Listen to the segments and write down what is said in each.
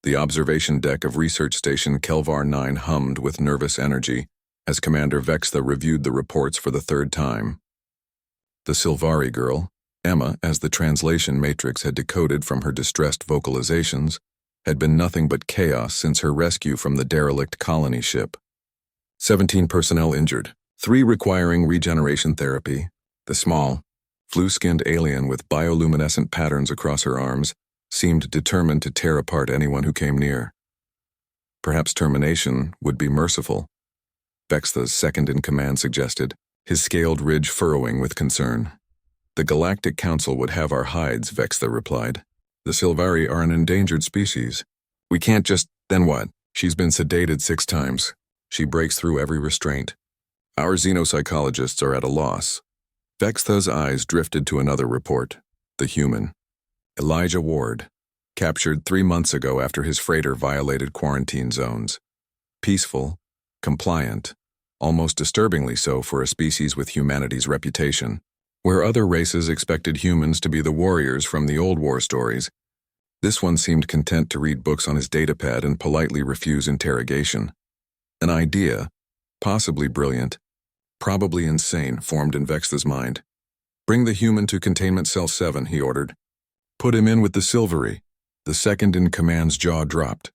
The observation deck of Research Station Kelvar 9 hummed with nervous energy as Commander Vextha reviewed the reports for the third time. The Sylvari girl, Emma, as the translation matrix had decoded from her distressed vocalizations, had been nothing but chaos since her rescue from the derelict colony ship. 17 personnel injured, 3 requiring regeneration therapy. The small, flu-skinned alien with bioluminescent patterns across her arms seemed determined to tear apart anyone who came near. Perhaps termination would be merciful, Vextha's second-in-command suggested, his scaled ridge furrowing with concern. The Galactic Council would have our hides, Vextha replied. The Sylvari are an endangered species. We can't just— Then what? She's been sedated 6 times. She breaks through every restraint. Our xenopsychologists are at a loss. Vextha's eyes drifted to another report. The human. Elijah Ward. Captured 3 months ago after his freighter violated quarantine zones. Peaceful, compliant, almost disturbingly so for a species with humanity's reputation. Where other races expected humans to be the warriors from the old war stories, this one seemed content to read books on his datapad and politely refuse interrogation. An idea, possibly brilliant, probably insane, formed in Vextha's mind. Bring the human to Containment Cell 7, he ordered. Put him in with the Sylvari. The second-in-command's jaw dropped.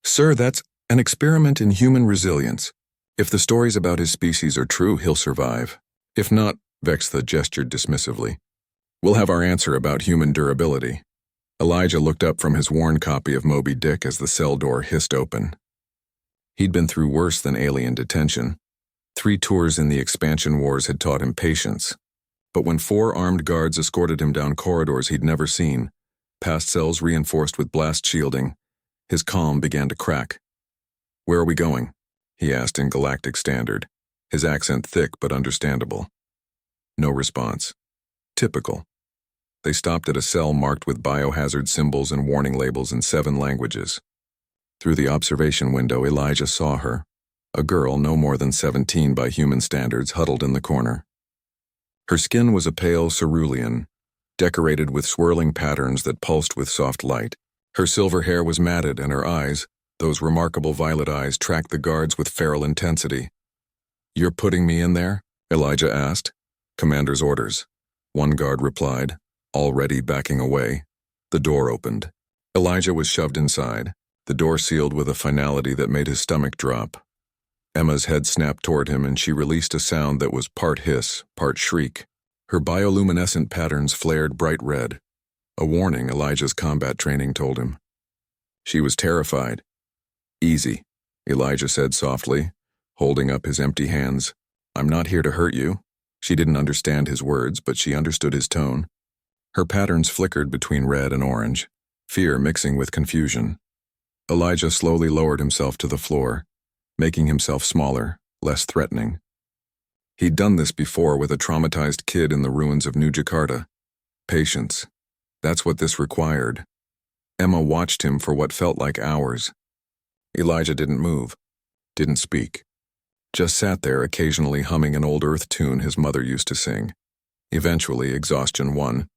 Sir, that's an experiment in human resilience. If the stories about his species are true, he'll survive. If not, Vextha gestured dismissively. We'll have our answer about human durability. Elijah looked up from his worn copy of Moby Dick as the cell door hissed open. He'd been through worse than alien detention. 3 tours in the expansion wars had taught him patience. But when 4 armed guards escorted him down corridors he'd never seen, past cells reinforced with blast shielding, his calm began to crack. Where are we going? He asked in Galactic Standard, his accent thick but understandable. No response. Typical. They stopped at a cell marked with biohazard symbols and warning labels in 7 languages. Through the observation window, Elijah saw her, a girl no more than 17 by human standards, huddled in the corner. Her skin was a pale cerulean, decorated with swirling patterns that pulsed with soft light. Her silver hair was matted, and her eyes, those remarkable violet eyes, tracked the guards with feral intensity. You're putting me in there? Elijah asked. Commander's orders. One guard replied, already backing away. The door opened. Elijah was shoved inside, the door sealed with a finality that made his stomach drop. Emma's head snapped toward him and she released a sound that was part hiss, part shriek. Her bioluminescent patterns flared bright red. A warning, Elijah's combat training told him. She was terrified. Easy, Elijah said softly, holding up his empty hands. I'm not here to hurt you. She didn't understand his words, but she understood his tone. Her patterns flickered between red and orange, fear mixing with confusion. Elijah slowly lowered himself to the floor, making himself smaller, less threatening. He'd done this before with a traumatized kid in the ruins of New Jakarta. Patience. That's what this required. Emma watched him for what felt like hours. Elijah didn't move, didn't speak. Just sat there occasionally humming an old Earth tune his mother used to sing. Eventually, exhaustion won.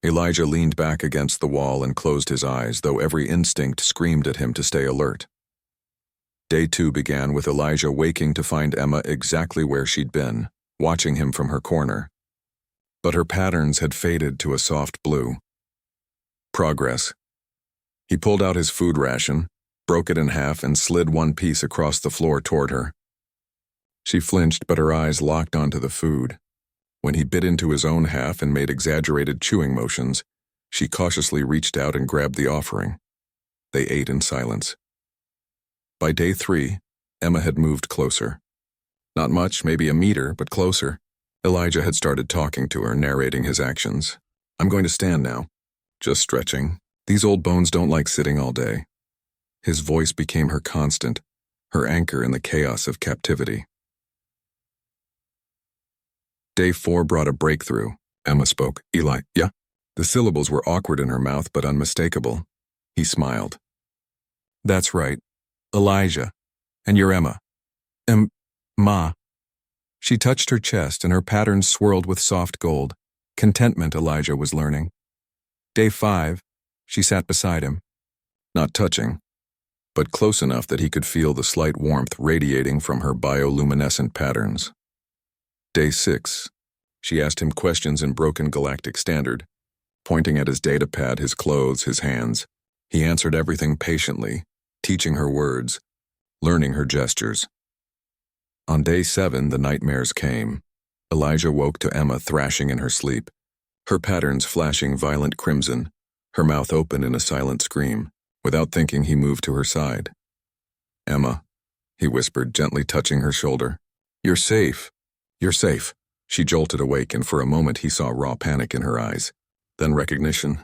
Elijah leaned back against the wall and closed his eyes, though every instinct screamed at him to stay alert. Day 2 began with Elijah waking to find Emma exactly where she'd been, watching him from her corner. But her patterns had faded to a soft blue. Progress. He pulled out his food ration, broke it in half, and slid one piece across the floor toward her. She flinched, but her eyes locked onto the food. When he bit into his own half and made exaggerated chewing motions, she cautiously reached out and grabbed the offering. They ate in silence. By day 3, Emma had moved closer. Not much, maybe a meter, but closer. Elijah had started talking to her, narrating his actions. I'm going to stand now. Just stretching. These old bones don't like sitting all day. His voice became her constant, her anchor in the chaos of captivity. Day 4 brought a breakthrough. Emma spoke. Eli, yeah? The syllables were awkward in her mouth, but unmistakable. He smiled. That's right. Elijah. And you're Emma. Ma. She touched her chest and her patterns swirled with soft gold. Contentment, Elijah was learning. Day 5, she sat beside him. Not touching, but close enough that he could feel the slight warmth radiating from her bioluminescent patterns. Day 6. She asked him questions in broken galactic standard, pointing at his datapad, his clothes, his hands. He answered everything patiently, teaching her words, learning her gestures. On day 7, the nightmares came. Elijah woke to Emma thrashing in her sleep, her patterns flashing violent crimson, her mouth open in a silent scream. Without thinking, he moved to her side. "Emma," he whispered, gently touching her shoulder. "You're safe. You're safe." She jolted awake, and for a moment he saw raw panic in her eyes, then recognition.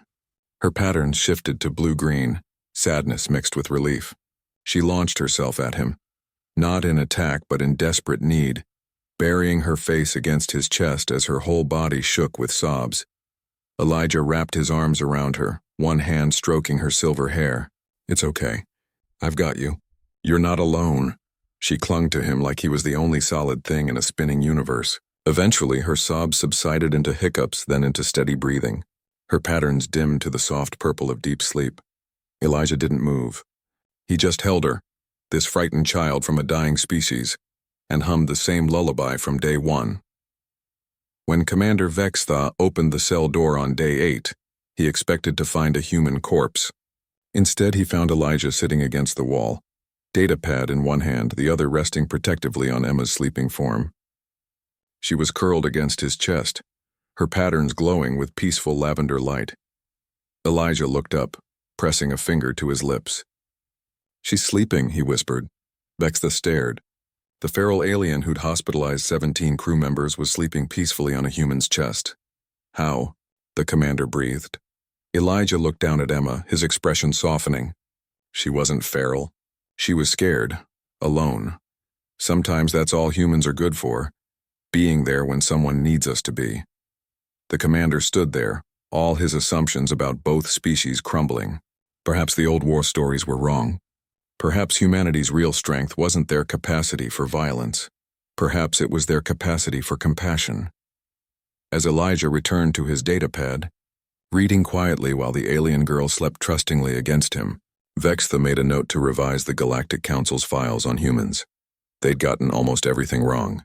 Her patterns shifted to blue-green, sadness mixed with relief. She launched herself at him, not in attack but in desperate need, burying her face against his chest as her whole body shook with sobs. Elijah wrapped his arms around her, one hand stroking her silver hair. "It's okay. I've got you. You're not alone." She clung to him like he was the only solid thing in a spinning universe. Eventually, her sobs subsided into hiccups, then into steady breathing. Her patterns dimmed to the soft purple of deep sleep. Elijah didn't move. He just held her, this frightened child from a dying species, and hummed the same lullaby from day 1. When Commander Vextha opened the cell door on day 8, he expected to find a human corpse. Instead, he found Elijah sitting against the wall, datapad in one hand, the other resting protectively on Emma's sleeping form. She was curled against his chest, her patterns glowing with peaceful lavender light. Elijah looked up, pressing a finger to his lips. "She's sleeping," he whispered. Vextha stared. The feral alien who'd hospitalized 17 crew members was sleeping peacefully on a human's chest. "How?" the commander breathed. Elijah looked down at Emma, his expression softening. She wasn't feral. She was scared, alone. Sometimes that's all humans are good for, being there when someone needs us to be. The commander stood there, all his assumptions about both species crumbling. Perhaps the old war stories were wrong. Perhaps humanity's real strength wasn't their capacity for violence. Perhaps it was their capacity for compassion. As Elijah returned to his datapad, reading quietly while the alien girl slept trustingly against him, Vextha made a note to revise the Galactic Council's files on humans. They'd gotten almost everything wrong.